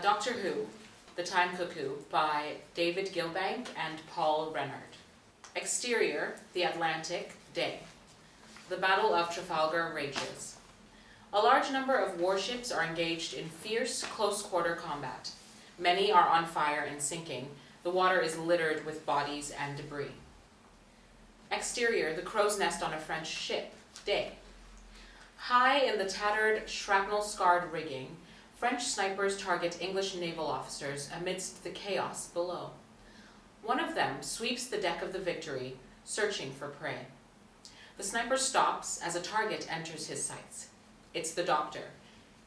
Doctor Who, The Time Cuckoo by David Gilbank and Paul Renhard. Exterior, the Atlantic, day. The Battle of Trafalgar rages. A large number of warships are engaged in fierce, close-quarter combat. Many are on fire and sinking. The water is littered with bodies and debris. Exterior, the crow's nest on a French ship, day. High in the tattered, shrapnel-scarred rigging, French snipers target English naval officers amidst the chaos below. One of them sweeps the deck of the Victory, searching for prey. The sniper stops as a target enters his sights. It's the Doctor.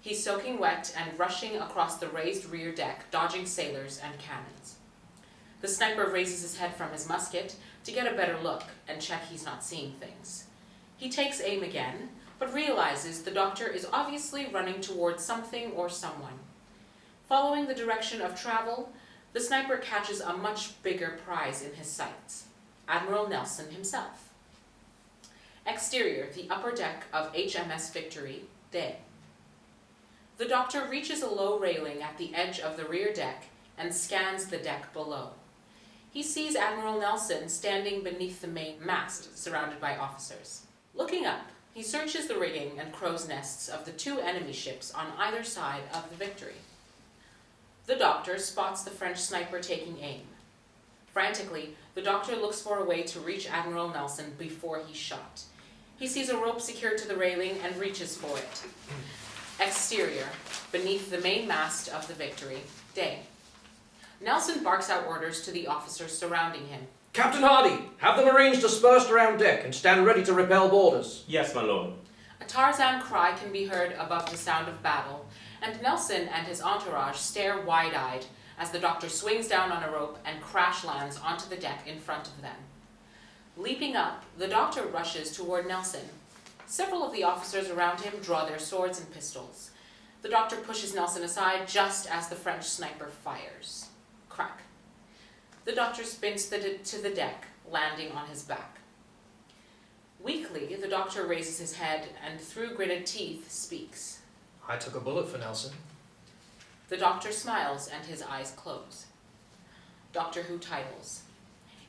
He's soaking wet and rushing across the raised rear deck, dodging sailors and cannons. The sniper raises his head from his musket to get a better look and check he's not seeing things. He takes aim again, but realizes the Doctor is obviously running towards something or someone. Following the direction of travel, the sniper catches a much bigger prize in his sights, Admiral Nelson himself. Exterior, the upper deck of HMS Victory, day. The Doctor reaches a low railing at the edge of the rear deck and scans the deck below. He sees Admiral Nelson standing beneath the main mast, surrounded by officers. Looking up, he searches the rigging and crow's nests of the two enemy ships on either side of the Victory. The Doctor spots the French sniper taking aim. Frantically, the Doctor looks for a way to reach Admiral Nelson before he's shot. He sees a rope secured to the railing and reaches for it. Exterior, beneath the main mast of the Victory, day. Nelson barks out orders to the officers surrounding him. Captain Hardy, have the Marines dispersed around deck and stand ready to repel boarders. Yes, my lord. A Tarzan cry can be heard above the sound of battle, and Nelson and his entourage stare wide-eyed as the Doctor swings down on a rope and crash lands onto the deck in front of them. Leaping up, the Doctor rushes toward Nelson. Several of the officers around him draw their swords and pistols. The Doctor pushes Nelson aside just as the French sniper fires. Crack. The Doctor spins to the deck, landing on his back. Weakly, the Doctor raises his head and through gritted teeth speaks. I took a bullet for Nelson. The Doctor smiles and his eyes close. Doctor Who titles.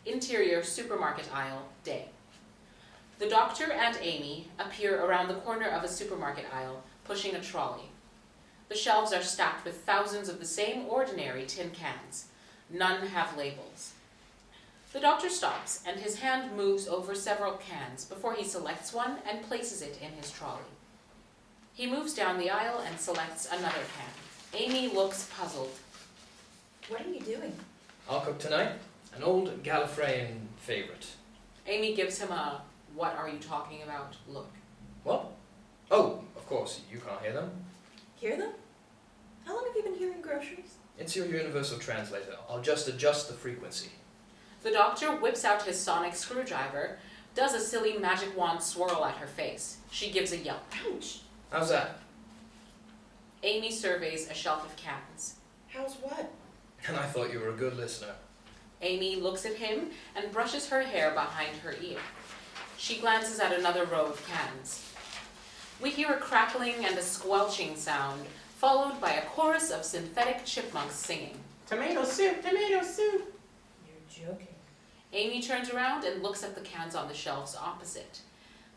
Interior supermarket aisle, day. The Doctor and Amy appear around the corner of a supermarket aisle, pushing a trolley. The shelves are stacked with thousands of the same ordinary tin cans. None have labels. The Doctor stops, and his hand moves over several cans before he selects one and places it in his trolley. He moves down the aisle and selects another can. Amy looks puzzled. What are you doing? I'll cook tonight. An old Gallifreyan favorite. Amy gives him a "what are you talking about" look. What? Oh, of course, you can't hear them. Hear them? How long have you been hearing groceries? It's your universal translator. I'll just adjust the frequency. The Doctor whips out his sonic screwdriver, does a silly magic wand swirl at her face. She gives a yelp. Ouch! How's that? Amy surveys a shelf of cans. How's what? And I thought you were a good listener. Amy looks at him and brushes her hair behind her ear. She glances at another row of cans. We hear a crackling and a squelching sound, followed by a chorus of synthetic chipmunks singing. Tomato soup, tomato soup. You're joking. Amy turns around and looks at the cans on the shelves opposite.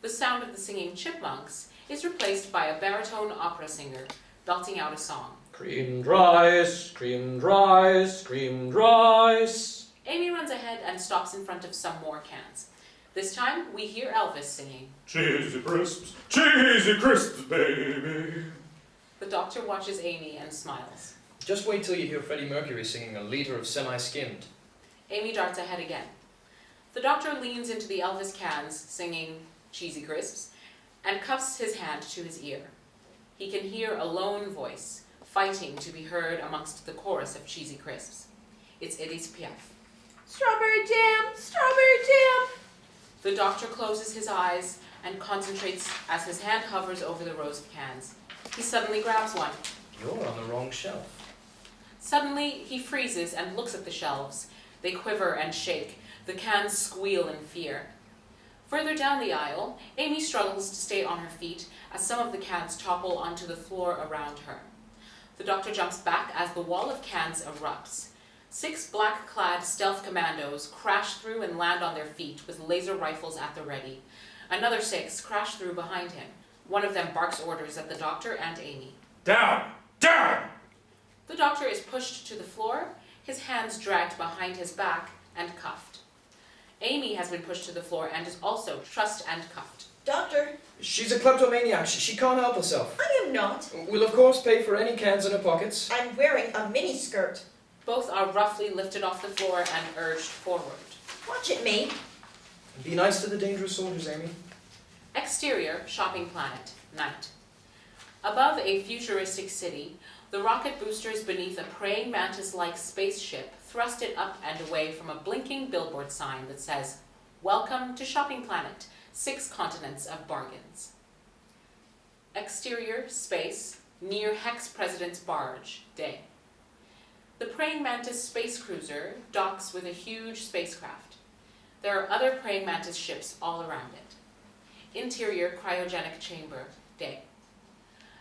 The sound of the singing chipmunks is replaced by a baritone opera singer belting out a song. Creamed rice, creamed rice, creamed rice. Amy runs ahead and stops in front of some more cans. This time, we hear Elvis singing. Cheesy crisps, baby. The Doctor watches Amy and smiles. Just wait till you hear Freddie Mercury singing A Liter of Semi-Skimmed. Amy darts ahead again. The Doctor leans into the Elvis cans, singing Cheesy Crisps, and cuffs his hand to his ear. He can hear a lone voice, fighting to be heard amongst the chorus of Cheesy Crisps. It's Edith Piaf. Strawberry jam! Strawberry jam! The Doctor closes his eyes and concentrates as his hand hovers over the rows of cans. He suddenly grabs one. You're on the wrong shelf. Suddenly, he freezes and looks at the shelves. They quiver and shake. The cans squeal in fear. Further down the aisle, Amy struggles to stay on her feet as some of the cans topple onto the floor around her. The doctor jumps back as the wall of cans erupts. 6 black-clad stealth commandos crash through and land on their feet with laser rifles at the ready. Another 6 crash through behind him. One of them barks orders at the doctor and Amy. Down! Down! The doctor is pushed to the floor, his hands dragged behind his back and cuffed. Amy has been pushed to the floor and is also trussed and cuffed. Doctor, She's a kleptomaniac. She can't help herself. I am not. We'll of course pay for any cans in her pockets. I'm wearing a mini skirt. Both are roughly lifted off the floor and urged forward. Watch it, mate. Be nice to the dangerous soldiers, Amy. Exterior, shopping planet, night. Above a futuristic city, the rocket boosters beneath a praying mantis-like spaceship thrust it up and away from a blinking billboard sign that says, "Welcome to Shopping Planet, 6 continents of bargains." Exterior, space, near Hex President's barge, day. The praying mantis space cruiser docks with a huge spacecraft. There are other praying mantis ships all around it. Interior, cryogenic chamber, day.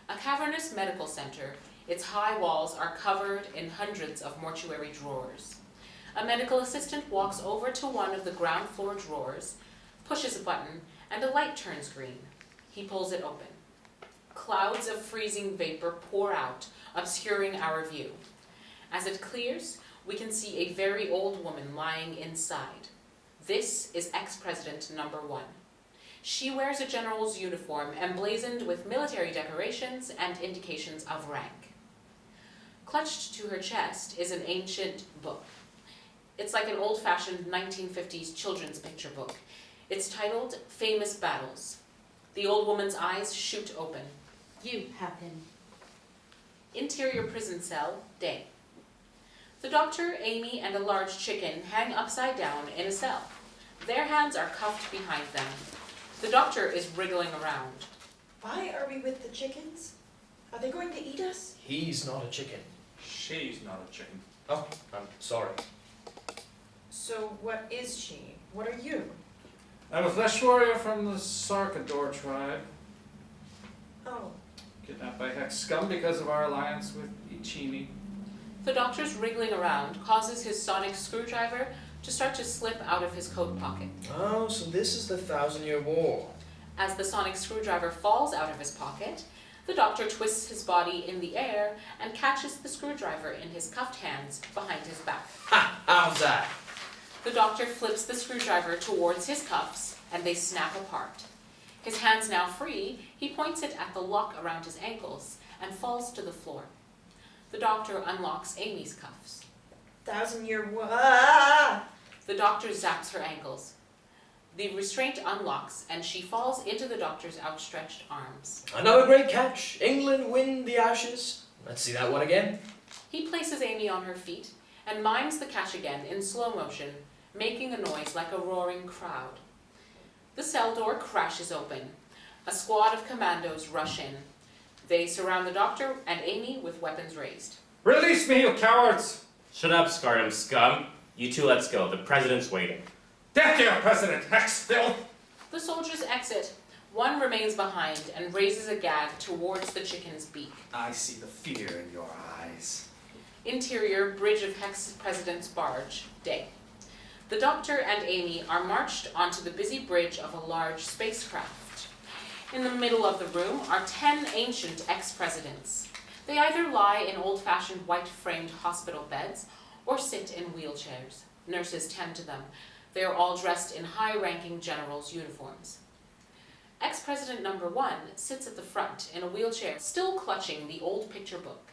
A cavernous medical center. Its high walls are covered in hundreds of mortuary drawers. A medical assistant walks over to one of the ground floor drawers, pushes a button, and a light turns green. He pulls it open. Clouds of freezing vapor pour out, obscuring our view. As it clears, we can see a very old woman lying inside. This is ex-president number 1. She wears a general's uniform emblazoned with military decorations and indications of rank. Clutched to her chest is an ancient book. It's like an old-fashioned 1950s children's picture book. It's titled Famous Battles. The old woman's eyes shoot open. You have him. Interior prison cell, day. The doctor, Amy, and a large chicken hang upside down in a cell. Their hands are cuffed behind them. The doctor is wriggling around. Why are we with the chickens? Are they going to eat us? He's not a chicken. She's not a chicken. Oh, I'm sorry. So what is she? What are you? I'm a flesh warrior from the Sarkador tribe. Oh, Kidnapped by Hex scum because of our alliance with Ichimi. The doctor's wriggling around causes his sonic screwdriver to start to slip out of his coat pocket. Oh, so this is the 1,000-Year War. As the sonic screwdriver falls out of his pocket, the doctor twists his body in the air and catches the screwdriver in his cuffed hands behind his back. Ha! How's that? The doctor flips the screwdriver towards his cuffs, and they snap apart. His hands now free, he points it at the lock around his ankles and falls to the floor. The doctor unlocks Amy's cuffs. 1,000-year war. Ah! The doctor zaps her ankles. The restraint unlocks, and she falls into the doctor's outstretched arms. Another great catch. England win the Ashes. Let's see that one again. He places Amy on her feet and mimes the catch again in slow motion, making a noise like a roaring crowd. The cell door crashes open. A squad of commandos rush in. They surround the doctor and Amy with weapons raised. Release me, you cowards! Shut up, Scardum scum. You two, let's go. The president's waiting. Death to your president, Hex filth! The soldiers exit. One remains behind and raises a gag towards the chicken's beak. I see the fear in your eyes. Interior, bridge of Hex President's barge, day. The doctor and Amy are marched onto the busy bridge of a large spacecraft. In the middle of the room are 10 ancient ex-presidents. They either lie in old-fashioned white-framed hospital beds or sit in wheelchairs. Nurses tend to them. They are all dressed in high-ranking generals' uniforms. Ex-President number 1 sits at the front in a wheelchair, still clutching the old picture book.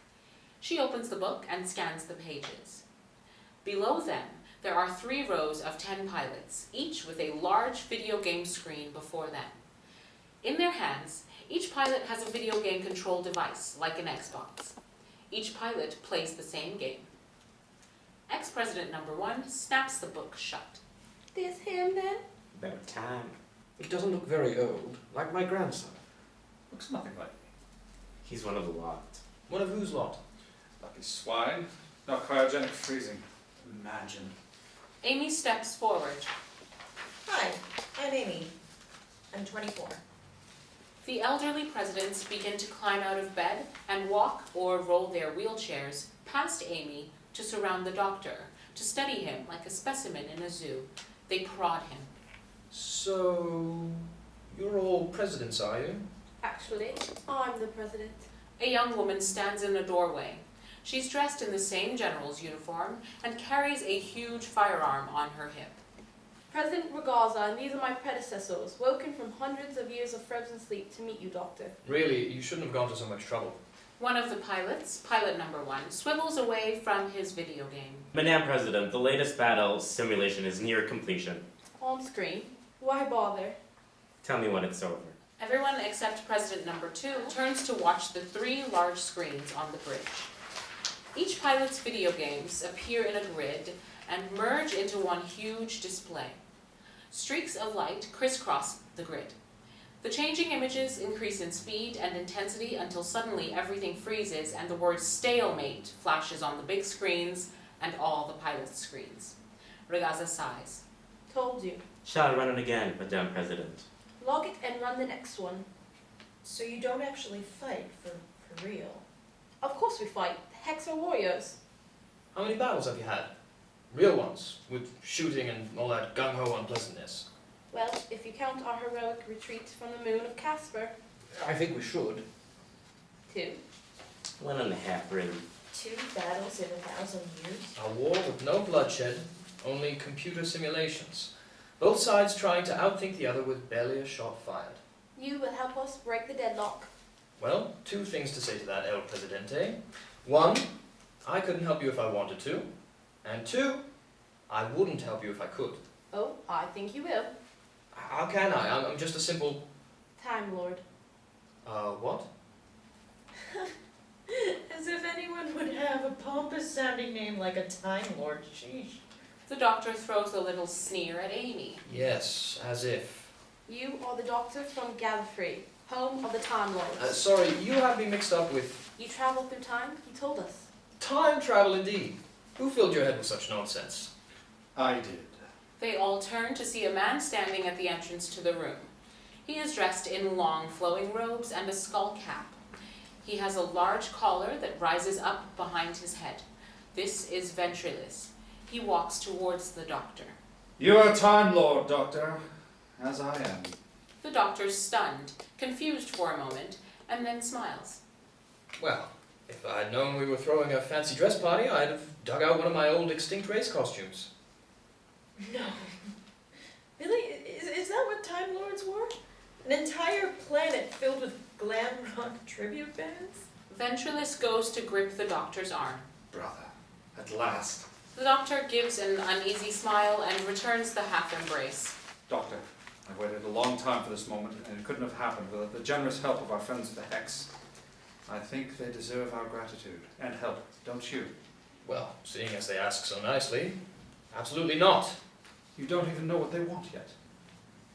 She opens the book and scans the pages. Below them, there are 3 rows of 10 pilots, each with a large video game screen before them. In their hands, each pilot has a video game control device, like an Xbox. Each pilot plays the same game. Ex-President number 1 snaps the book shut. This him then? About time. He doesn't look very old, like my grandson. Looks nothing like me. He's one of the lot. One of whose lot? Lucky swine. No cryogenic freezing. Imagine. Amy steps forward. Hi, I'm Amy. I'm 24. The elderly presidents begin to climb out of bed and walk or roll their wheelchairs past Amy to surround the doctor, to study him like a specimen in a zoo. They prod him. So, you're all presidents, are you? Actually, I'm the president. A young woman stands in a doorway. She's dressed in the same general's uniform and carries a huge firearm on her hip. President Ragaza, and these are my predecessors, woken from hundreds of years of frozen sleep to meet you, Doctor. Really, you shouldn't have gone to so much trouble. One of the pilots, pilot number 1, swivels away from his video game. Madam President, the latest battle simulation is near completion. On screen. Why bother? Tell me when it's over. Everyone except President number 2 turns to watch the 3 large screens on the bridge. Each pilot's video games appear in a grid and merge into one huge display. Streaks of light crisscross the grid. The changing images increase in speed and intensity until suddenly everything freezes and the word stalemate flashes on the big screens and all the pilots' screens. Ragaza sighs. Told you. Shall I run it again, Madam President? Log it and run the next one. So you don't actually fight for real? Of course we fight. The Hex are warriors. How many battles have you had? Real ones, with shooting and all that gung-ho unpleasantness. Well, if you count our heroic retreat from the moon of Casper. I think we should. 2. 1.5, really. 2 battles in 1,000 years? A war with no bloodshed, only computer simulations. Both sides trying to outthink the other with barely a shot fired. You will help us break the deadlock. Well, 2 things to say to that, El Presidente. 1, I couldn't help you if I wanted to. And 2, I wouldn't help you if I could. Oh, I think you will. How can I? I'm just a simple... Time Lord. What? As if anyone would have a pompous-sounding name like a Time Lord. Sheesh. The doctor throws a little sneer at Amy. Yes, as if. You are the Doctor from Gallifrey, home of the Time Lords. Sorry, you have me mixed up with... You travel through time? You told us. Time travel indeed. Who filled your head with such nonsense? I did. They all turn to see a man standing at the entrance to the room. He is dressed in long flowing robes and a skull cap. He has a large collar that rises up behind his head. This is Ventrilis. He walks towards the doctor. You're a Time Lord, Doctor, as I am. The doctor's stunned, confused for a moment, and then smiles. Well, if I'd known we were throwing a fancy dress party, I'd have dug out one of my old extinct race costumes. No. Really? Is that what Time Lords were? An entire planet filled with glam rock tribute bands? Ventrilis goes to grip the doctor's arm. Brother, at last. The doctor gives an uneasy smile and returns the half embrace. Doctor, I've waited a long time for this moment, and it couldn't have happened without the generous help of our friends at the Hex. I think they deserve our gratitude and help, don't you? Well, seeing as they ask so nicely, absolutely not. You don't even know what they want yet.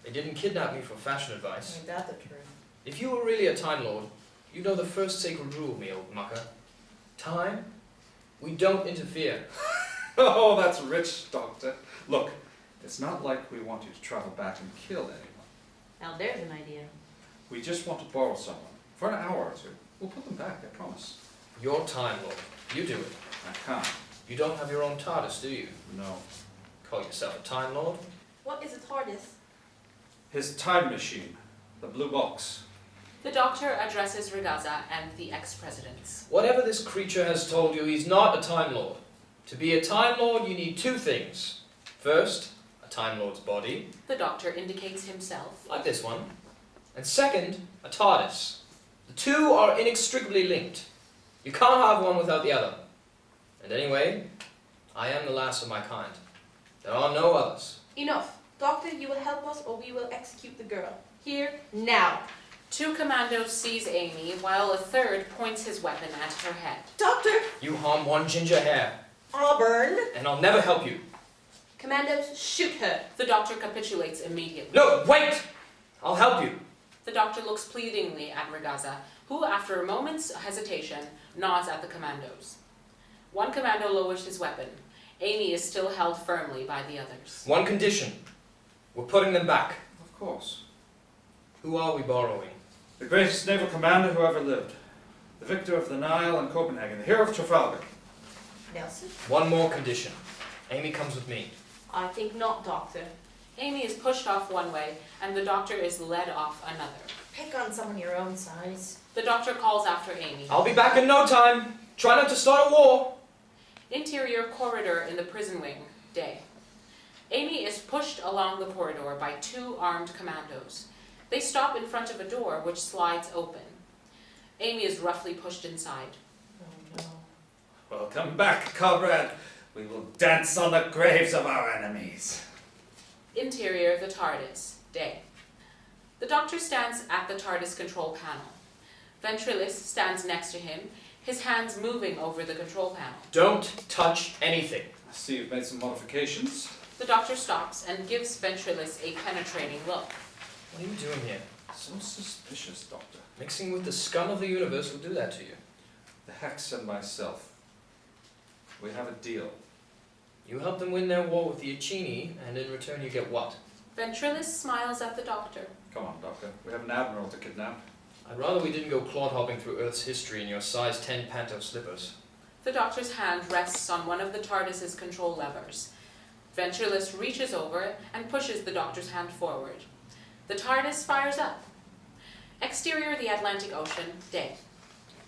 They didn't kidnap me for fashion advice. Ain't that the truth? If you were really a Time Lord, you know the first sacred rule, me old mucker. Time? We don't interfere. Oh, that's rich, Doctor. Look, it's not like we want you to travel back and kill anyone. Now there's an idea. We just want to borrow someone for an hour or 2. We'll put them back, I promise. You're Time Lord. You do it. I can't. You don't have your own TARDIS, do you? No. Call yourself a Time Lord? What is a TARDIS? His time machine, the blue box. The doctor addresses Ragaza and the ex-presidents. Whatever this creature has told you, he's not a Time Lord. To be a Time Lord, you need 2 things. First, a Time Lord's body, The doctor indicates himself. like this one. And second, a TARDIS. The 2 are inextricably linked. You can't have one without the other. And anyway, I am the last of my kind. There are no others. Enough. Doctor, you will help us or we will execute the girl. Here, now. 2 commandos seize Amy, while a third points his weapon at her head. Doctor! You harm one ginger hair, Auburn! and I'll never help you. Commandos, shoot her. The doctor capitulates immediately. No, wait! I'll help you. The doctor looks pleadingly at Ragaza, who, after a moment's hesitation, nods at the commandos. One commando lowers his weapon. Amy is still held firmly by the others. One condition. We're putting them back. Of course. Who are we borrowing? The greatest naval commander who ever lived. The victor of the Nile and Copenhagen. The hero of Trafalgar. Nelson? One more condition. Amy comes with me. I think not, Doctor. Amy is pushed off one way, and the doctor is led off another. Pick on someone your own size. The doctor calls after Amy. I'll be back in no time. Try not to start a war. Interior corridor in the prison wing, day. Amy is pushed along the corridor by 2 armed commandos. They stop in front of a door which slides open. Amy is roughly pushed inside. Oh no. Welcome back, comrade. We will dance on the graves of our enemies. Interior, the TARDIS, day. The doctor stands at the TARDIS control panel. Ventrilis stands next to him, his hands moving over the control panel. Don't touch anything. I see you've made some modifications. The doctor stops and gives Ventrilis a penetrating look. What are you doing here? So suspicious, Doctor. Mixing with the scum of the universe will do that to you. The Hex and myself. We have a deal. You help them win their war with the Iceni, and in return you get what? Ventrilis smiles at the doctor. Come on, Doctor. We have an admiral to kidnap. I'd rather we didn't go clod-hopping through Earth's history in your size 10 panto slippers. The doctor's hand rests on one of the TARDIS's control levers. Ventrilis reaches over and pushes the doctor's hand forward. The TARDIS fires up. Exterior, the Atlantic Ocean, day.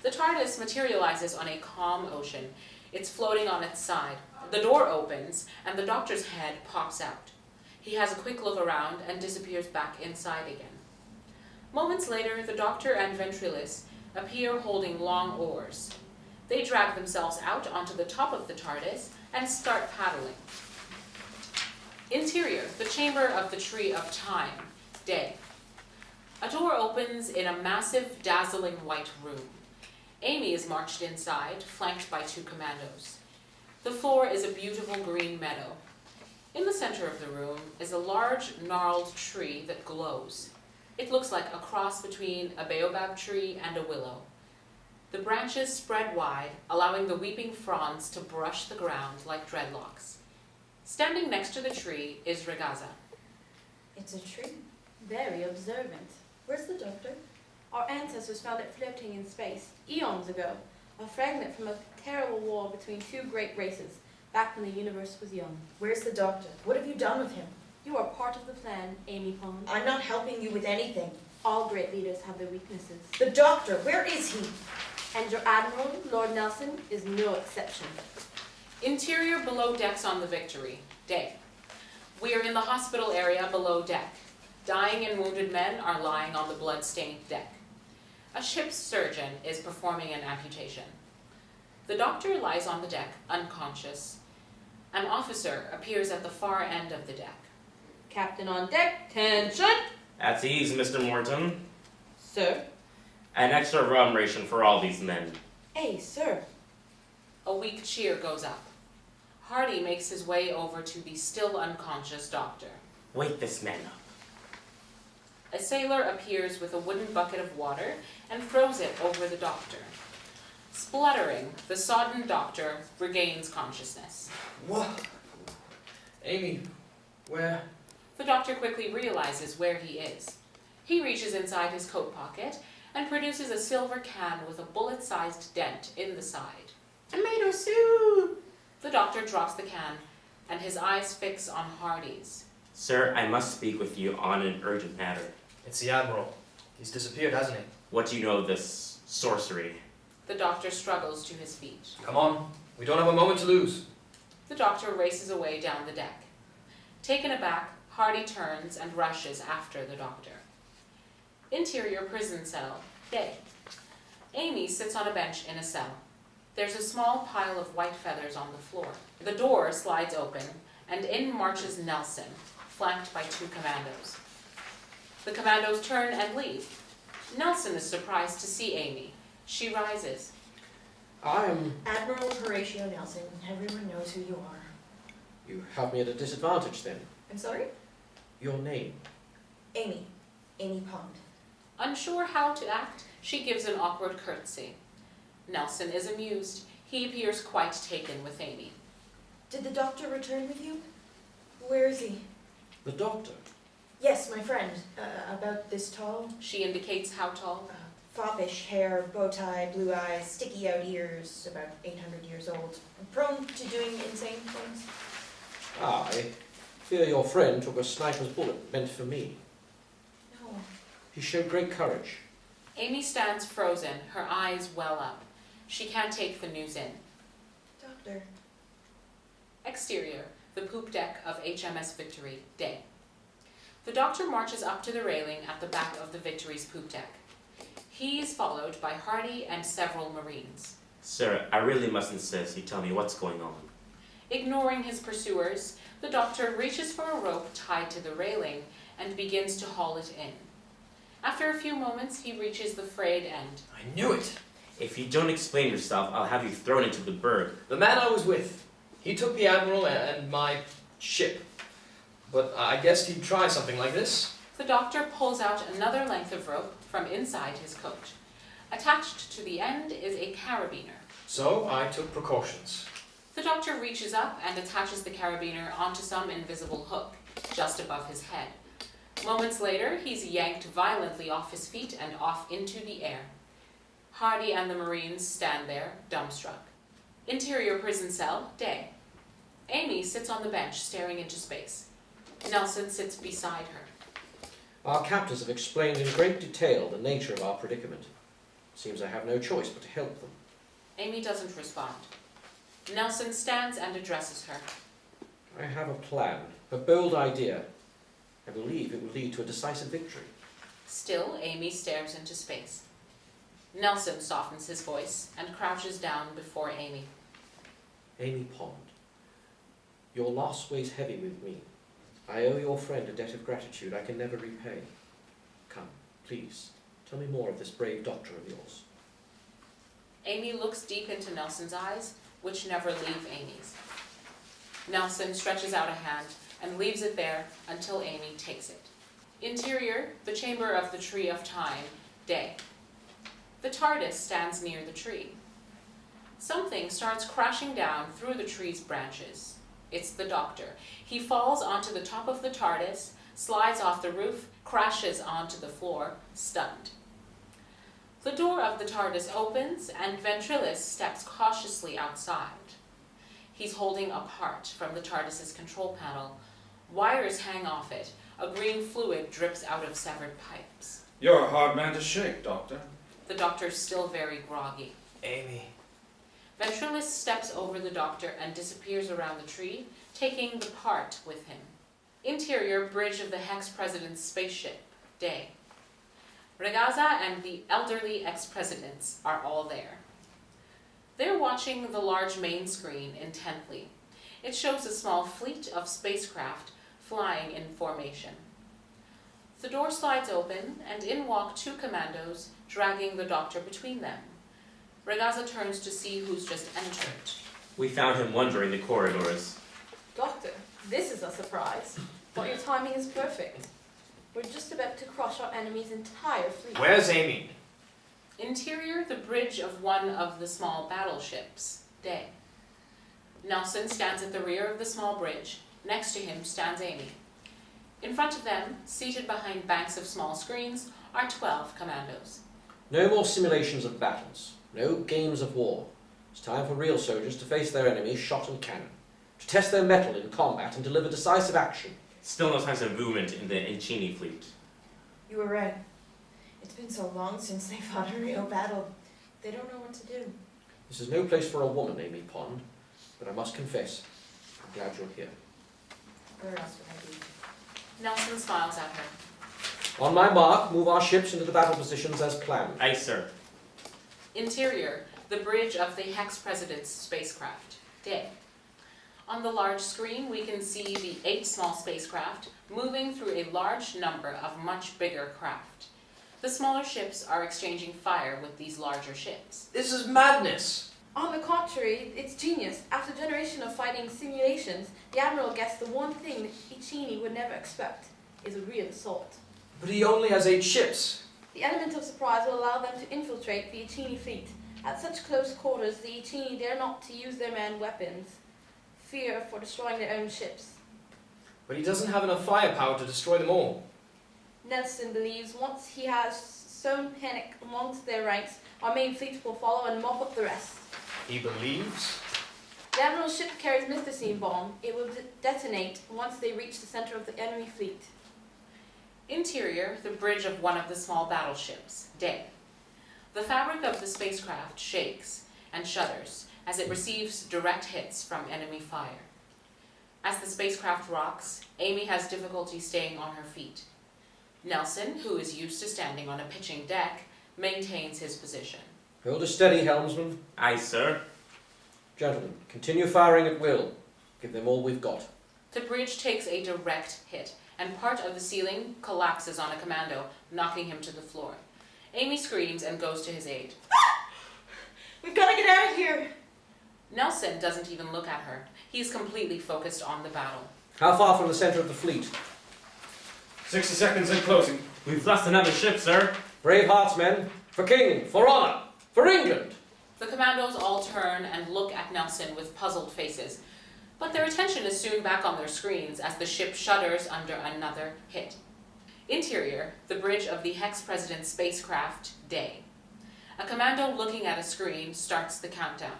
The TARDIS materializes on a calm ocean. It's floating on its side. The door opens, and the doctor's head pops out. He has a quick look around and disappears back inside again. Moments later, the doctor and Ventrilis appear holding long oars. They drag themselves out onto the top of the TARDIS and start paddling. Interior, the chamber of the Tree of Time, day. A door opens in a massive, dazzling white room. Amy is marched inside, flanked by 2 commandos. The floor is a beautiful green meadow. In the center of the room is a large, gnarled tree that glows. It looks like a cross between a baobab tree and a willow. The branches spread wide, allowing the weeping fronds to brush the ground like dreadlocks. Standing next to the tree is Regaza. It's a tree. Very observant. Where's the doctor? Our ancestors found it floating in space, eons ago. A fragment from a terrible war between 2 great races, back when the universe was young. Where's the doctor? What have you done with him? You are part of the plan, Amy Pond. I'm not helping you with anything. All great leaders have their weaknesses. The doctor, where is he? And your admiral, Lord Nelson, is no exception. Interior below decks on the Victory, day. We are in the hospital area below deck. Dying and wounded men are lying on the blood-stained deck. A ship's surgeon is performing an amputation. The doctor lies on the deck, unconscious. An officer appears at the far end of the deck. Captain on deck, tension! At ease, Mr. Morton. Sir? An extra rum ration for all these men. Hey, sir. A weak cheer goes up. Hardy makes his way over to the still unconscious doctor. Wake this man up. A sailor appears with a wooden bucket of water and throws it over the doctor. Spluttering, the sodden doctor regains consciousness. What? Amy, where? The doctor quickly realizes where he is. He reaches inside his coat pocket and produces a silver can with a bullet-sized dent in the side. Tomato soup! The doctor drops the can, and his eyes fix on Hardy's. Sir, I must speak with you on an urgent matter. It's the Admiral. He's disappeared, hasn't he? What do you know of this sorcery? The doctor struggles to his feet. Come on. We don't have a moment to lose. The doctor races away down the deck. Taken aback, Hardy turns and rushes after the doctor. Interior prison cell, day. Amy sits on a bench in a cell. There's a small pile of white feathers on the floor. The door slides open, and in marches Nelson, flanked by 2 commandos. The commandos turn and leave. Nelson is surprised to see Amy. She rises. I am... Admiral Horatio Nelson. Everyone knows who you are. You have me at a disadvantage then. I'm sorry? Your name. Amy. Amy Pond. Unsure how to act, she gives an awkward curtsy. Nelson is amused. He appears quite taken with Amy. Did the doctor return with you? Where is he? The doctor. Yes, my friend. About this tall, She indicates how tall. foppish hair, bow tie, blue eyes, sticky out ears, about 800 years old. Prone to doing insane things. I fear your friend took a sniper's bullet meant for me. No. He showed great courage. Amy stands frozen, her eyes well up. She can't take the news in. Doctor. Exterior, the poop deck of HMS Victory, day. The doctor marches up to the railing at the back of the Victory's poop deck. He is followed by Hardy and several Marines. Sir, I really must insist you tell me what's going on. Ignoring his pursuers, the doctor reaches for a rope tied to the railing and begins to haul it in. After a few moments, he reaches the frayed end. I knew it! If you don't explain yourself, I'll have you thrown into the berg. The man I was with, he took the Admiral and my ship. But I guessed he'd try something like this. The doctor pulls out another length of rope from inside his coat. Attached to the end is a carabiner. So I took precautions. The doctor reaches up and attaches the carabiner onto some invisible hook, just above his head. Moments later, he's yanked violently off his feet and off into the air. Hardy and the Marines stand there, dumbstruck. Interior prison cell, day. Amy sits on the bench, staring into space. Nelson sits beside her. Our captors have explained in great detail the nature of our predicament. Seems I have no choice but to help them. Amy doesn't respond. Nelson stands and addresses her. I have a plan, a bold idea. I believe it will lead to a decisive victory. Still, Amy stares into space. Nelson softens his voice and crouches down before Amy. Amy Pond, your loss weighs heavy with me. I owe your friend a debt of gratitude I can never repay. Come, please, tell me more of this brave doctor of yours. Amy looks deep into Nelson's eyes, which never leave Amy's. Nelson stretches out a hand and leaves it there until Amy takes it. Interior, the chamber of the Tree of Time, day. The TARDIS stands near the tree. Something starts crashing down through the tree's branches. It's the doctor. He falls onto the top of the TARDIS, slides off the roof, crashes onto the floor, stunned. The door of the TARDIS opens and Ventrilis steps cautiously outside. He's holding a part from the TARDIS's control panel. Wires hang off it. A green fluid drips out of severed pipes. You're a hard man to shake, Doctor. The doctor's still very groggy. Amy. Ventrilis steps over the doctor and disappears around the tree, taking the part with him. Interior, bridge of the Hex President's spaceship, day. Regaza and the elderly ex-presidents are all there. They're watching the large main screen intently. It shows a small fleet of spacecraft flying in formation. The door slides open, and in walk two commandos, dragging the doctor between them. Regaza turns to see who's just entered. We found him wandering the corridors. Doctor, this is a surprise. But your timing is perfect. We're just about to crush our enemy's entire fleet. Where's Amy? Interior, the bridge of one of the small battleships, day. Nelson stands at the rear of the small bridge. Next to him stands Amy. In front of them, seated behind banks of small screens, are 12 commandos. No more simulations of battles. No games of war. It's time for real soldiers to face their enemies shot and cannon. To test their mettle in combat and deliver decisive action. Still no signs of movement in the Incini fleet. You were right. It's been so long since they fought a real battle. They don't know what to do. This is no place for a woman, Amy Pond. But I must confess, I'm glad you're here. Where else would I be? Nelson smiles at her. On my mark, move our ships into the battle positions as planned. Aye, sir. Interior, the bridge of the Hex President's spacecraft, day. On the large screen, we can see the 8 small spacecraft moving through a large number of much bigger craft. The smaller ships are exchanging fire with these larger ships. This is madness! On the contrary, it's genius. After a generation of fighting simulations, the Admiral guessed the one thing that Iceni would never expect is a real assault. But he only has 8 ships. The element of surprise will allow them to infiltrate the Iceni fleet. At such close quarters, the Iceni dare not to use their manned weapons, fear for destroying their own ships. But he doesn't have enough firepower to destroy them all. Nelson believes once he has sown panic amongst their ranks, our main fleet will follow and mop up the rest. He believes? The Admiral's ship carries Mystocene bomb. It will detonate once they reach the center of the enemy fleet. Interior, the bridge of one of the small battleships, Day. The fabric of the spacecraft shakes and shudders as it receives direct hits from enemy fire. As the spacecraft rocks, Amy has difficulty staying on her feet. Nelson, who is used to standing on a pitching deck, maintains his position. Hold her steady, helmsman. Aye, sir. Gentlemen, continue firing at will. Give them all we've got. The bridge takes a direct hit, and part of the ceiling collapses on a commando, knocking him to the floor. Amy screams and goes to his aid. We've got to get out of here. Nelson doesn't even look at her. He's completely focused on the battle. How far from the center of the fleet? 60 seconds in closing. We've lost another ship, sir. Brave hearts, men. For King, for honor, for England. The commandos all turn and look at Nelson with puzzled faces, but their attention is soon back on their screens as the ship shudders under another hit. Interior, the bridge of the Hex President's spacecraft, Day. A commando looking at a screen starts the countdown.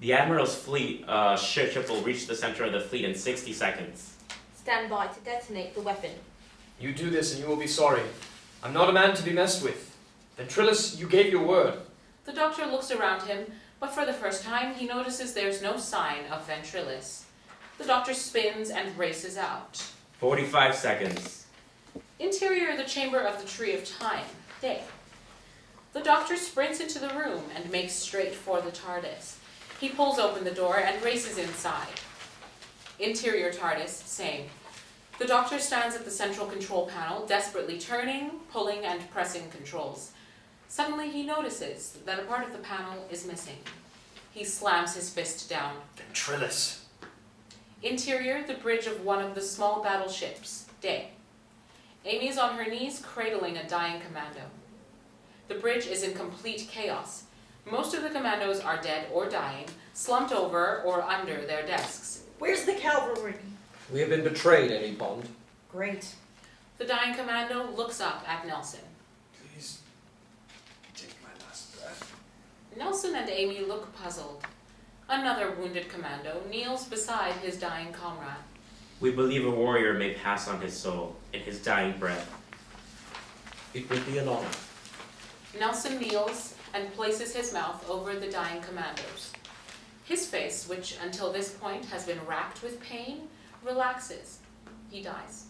The Admiral's fleet ship will reach the center of the fleet in 60 seconds. Stand by to detonate the weapon. You do this and you will be sorry. I'm not a man to be messed with. Ventrilis, you gave your word. The doctor looks around him, but for the first time he notices there's no sign of Ventrilis. The doctor spins and races out. 45 seconds. Interior, the chamber of the Tree of Time, Day. The doctor sprints into the room and makes straight for the TARDIS. He pulls open the door and races inside. Interior TARDIS, same. The doctor stands at the central control panel, desperately turning, pulling, and pressing controls. Suddenly he notices that a part of the panel is missing. He slams his fist down. Ventrilis. Interior, the bridge of one of the small battleships, Day. Amy is on her knees, cradling a dying commando. The bridge is in complete chaos. Most of the commandos are dead or dying, slumped over or under their desks. Where's the cavalry? We have been betrayed, Amy Pond. Great. The dying commando looks up at Nelson. Please take my last breath. Nelson and Amy look puzzled. Another wounded commando kneels beside his dying comrade. We believe a warrior may pass on his soul in his dying breath. It would be an honor. Nelson kneels and places his mouth over the dying commandos. His face, which until this point has been racked with pain, relaxes. He dies.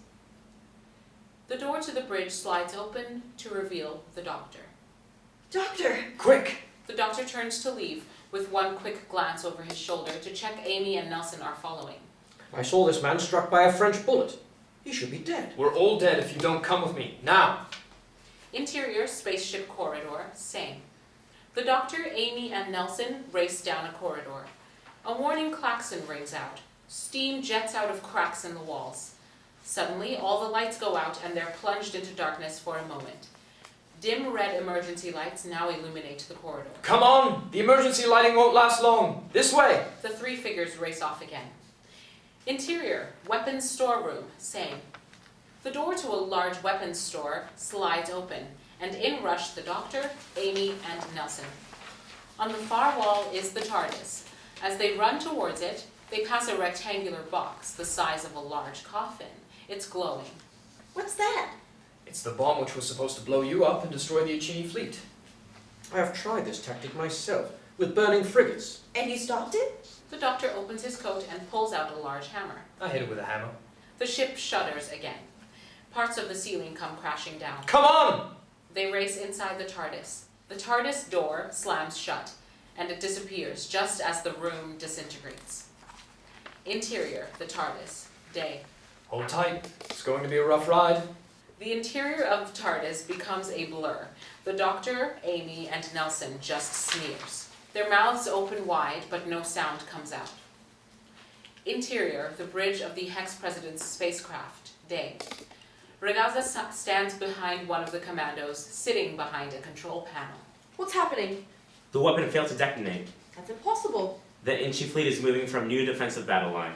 The door to the bridge slides open to reveal the doctor. Doctor! Quick! The doctor turns to leave, with one quick glance over his shoulder to check Amy and Nelson are following. I saw this man struck by a French bullet. He should be dead. We're all dead if you don't come with me. Now! Interior spaceship corridor, same. The doctor, Amy, and Nelson race down a corridor. A warning klaxon rings out. Steam jets out of cracks in the walls. Suddenly, all the lights go out and they're plunged into darkness for a moment. Dim red emergency lights now illuminate the corridor. Come on! The emergency lighting won't last long. This way! The three figures race off again. Interior, weapons storeroom, same. The door to a large weapons store slides open, and in rush the doctor, Amy, and Nelson. On the far wall is the TARDIS. As they run towards it, they pass a rectangular box the size of a large coffin. It's glowing. What's that? It's the bomb which was supposed to blow you up and destroy the Achini fleet. I have tried this tactic myself, with burning frigates. And you stopped it? The doctor opens his coat and pulls out a large hammer. I hit it with a hammer. The ship shudders again. Parts of the ceiling come crashing down. Come on! They race inside the TARDIS. The TARDIS door slams shut, and it disappears just as the room disintegrates. Interior, the TARDIS, Day. Hold tight. It's going to be a rough ride. The interior of the TARDIS becomes a blur. The doctor, Amy, and Nelson just sneers. Their mouths open wide, but no sound comes out. Interior, the bridge of the Hex President's spacecraft, Day. Ragazza stands behind one of the commandos, sitting behind a control panel. What's happening? The weapon failed to detonate. That's impossible. The Inchi fleet is moving from new defensive battle line.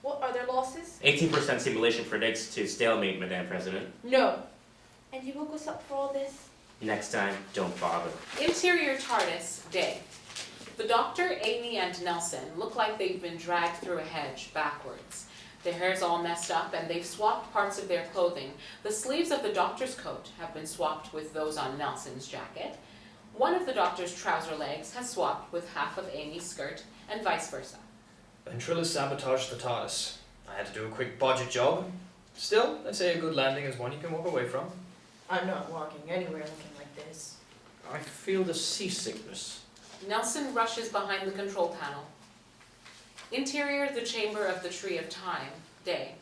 What are their losses? 18% simulation predicts to stalemate, Madame President. No. And you woke us up for all this? Next time, don't bother. Interior TARDIS, day. The Doctor, Amy, and Nelson look like they've been dragged through a hedge backwards. Their hair's all messed up and they've swapped parts of their clothing. The sleeves of the Doctor's coat have been swapped with those on Nelson's jacket. One of the Doctor's trouser legs has swapped with half of Amy's skirt, and vice versa. Ventriloquist sabotaged the TARDIS. I had to do a quick budget job. Still, they say a good landing is one you can walk away from. I'm not walking anywhere looking like this. I feel the seasickness. Nelson rushes behind the control panel. Interior, the chamber of the Tree of Time, day.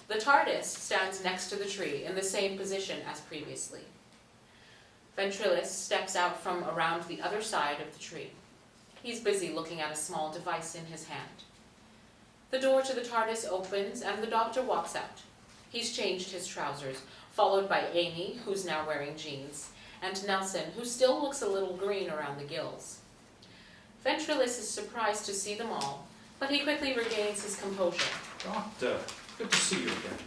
The TARDIS stands next to the tree in the same position as previously. Ventriloquist steps out from around the other side of the tree. He's busy looking at a small device in his hand. The door to the TARDIS opens and the Doctor walks out. He's changed his trousers, followed by Amy, who's now wearing jeans, and Nelson, who still looks a little green around the gills. Ventriloquist is surprised to see them all, but he quickly regains his composure. Doctor, good to see you again.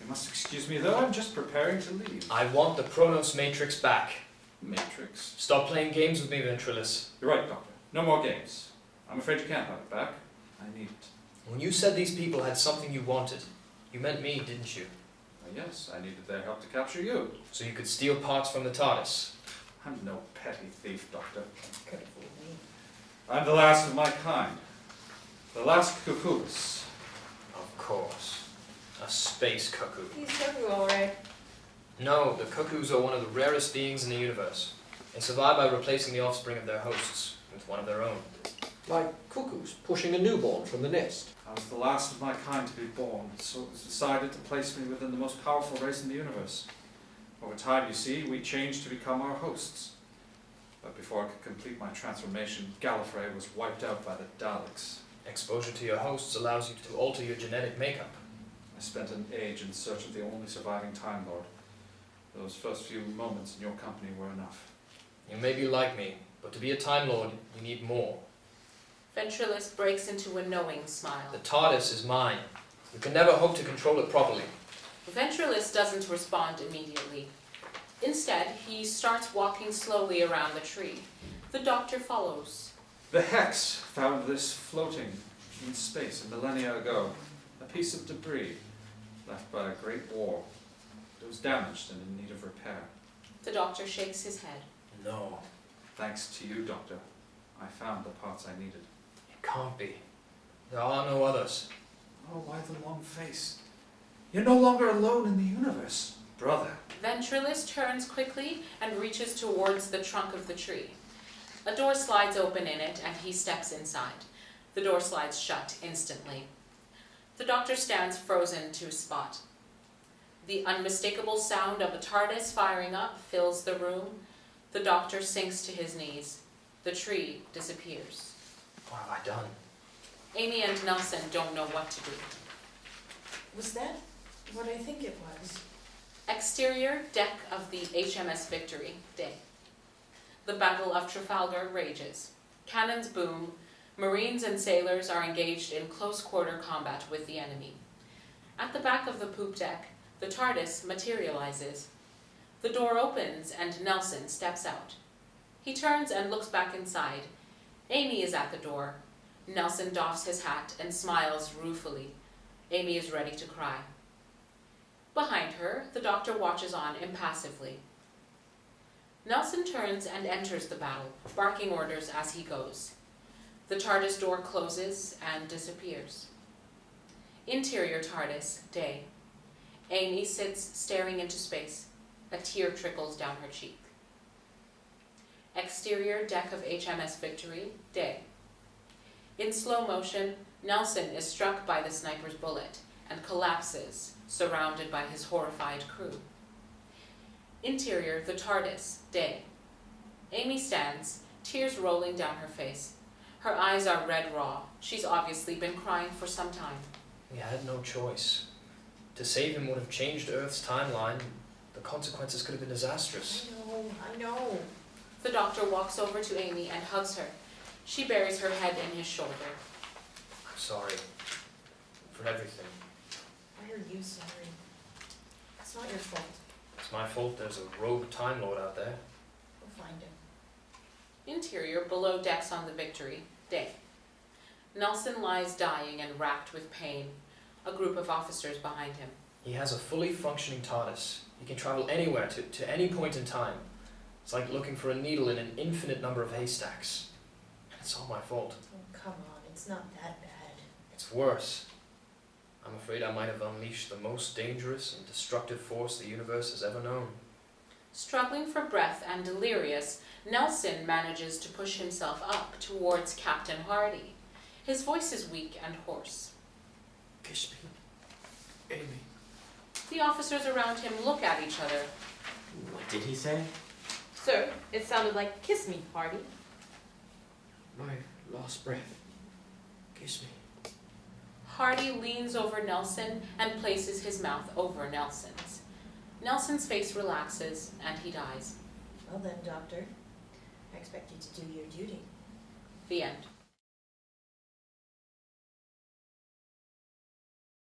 You must excuse me though, I'm just preparing to leave. I want the Chronos Matrix back. Matrix. Stop playing games with me, Ventriloquist. You're right, Doctor. No more games. I'm afraid you can't have it back. I need it. When you said these people had something you wanted, you meant me, didn't you? Yes, I needed their help to capture you. So you could steal parts from the TARDIS. I'm no petty thief, Doctor. I'm the last of my kind. The last Cuckoos. Of course. A space cuckoo. He's cuckoo, all right. No, the cuckoos are one of the rarest beings in the universe. They survive by replacing the offspring of their hosts with one of their own. Like cuckoos pushing a newborn from the nest. I was the last of my kind to be born, so it was decided to place me within the most powerful race in the universe. Over time, you see, we changed to become our hosts. But before I could complete my transformation, Gallifrey was wiped out by the Daleks. Exposure to your hosts allows you to alter your genetic makeup. I spent an age in search of the only surviving Time Lord. Those first few moments in your company were enough. You may be like me, but to be a Time Lord, you need more. Ventriloquist breaks into a knowing smile. The TARDIS is mine. You can never hope to control it properly. Ventriloquist doesn't respond immediately. Instead, he starts walking slowly around the tree. The Doctor follows. The Hex found this floating in space a millennia ago. A piece of debris left by a great war. It was damaged and in need of repair. The Doctor shakes his head. No, Thanks to you, Doctor, I found the parts I needed. it can't be. There are no others. Oh, why the long face? You're no longer alone in the universe, brother. Ventriloquist turns quickly and reaches towards the trunk of the tree. A door slides open in it and he steps inside. The door slides shut instantly. The Doctor stands frozen to spot. The unmistakable sound of a TARDIS firing up fills the room. The Doctor sinks to his knees. The tree disappears. What have I done? Amy and Nelson don't know what to do. Was that what I think it was? Exterior deck of the HMS Victory, day. The Battle of Trafalgar rages. Cannons boom. Marines and sailors are engaged in close-quarter combat with the enemy. At the back of the poop deck, the TARDIS materializes. The door opens and Nelson steps out. He turns and looks back inside. Amy is at the door. Nelson doffs his hat and smiles ruefully. Amy is ready to cry. Behind her, the Doctor watches on impassively. Nelson turns and enters the battle, barking orders as he goes. The TARDIS door closes and disappears. Interior TARDIS, day. Amy sits staring into space. A tear trickles down her cheek. Exterior deck of HMS Victory, day. In slow motion, Nelson is struck by the sniper's bullet and collapses, surrounded by his horrified crew. Interior, the TARDIS, day. Amy stands, tears rolling down her face. Her eyes are red raw. She's obviously been crying for some time. We had no choice. To save him would have changed Earth's timeline. The consequences could have been disastrous. I know. The Doctor walks over to Amy and hugs her. She buries her head in his shoulder. I'm sorry. For everything. Why are you sorry? It's not your fault. It's It's my fault there's a rogue Time Lord out there. We'll find him. Interior, below decks on the Victory, day. Nelson lies dying and racked with pain. A group of officers behind him. He has a fully functioning TARDIS. He can travel anywhere to any point in time. It's like looking for a needle in an infinite number of haystacks. It's all my fault. Oh, come on, it's not that bad. It's worse. I'm afraid I might have unleashed the most dangerous and destructive force the universe has ever known. Struggling for breath and delirious, Nelson manages to push himself up towards Captain Hardy. His voice is weak and hoarse. Kiss me, Amy. The officers around him look at each other. What did he say? Sir, it sounded like kiss me, Hardy. My last breath. Kiss me. Hardy leans over Nelson and places his mouth over Nelson's. Nelson's face relaxes and he dies. Well then, Doctor, I expect you to do your duty. The end.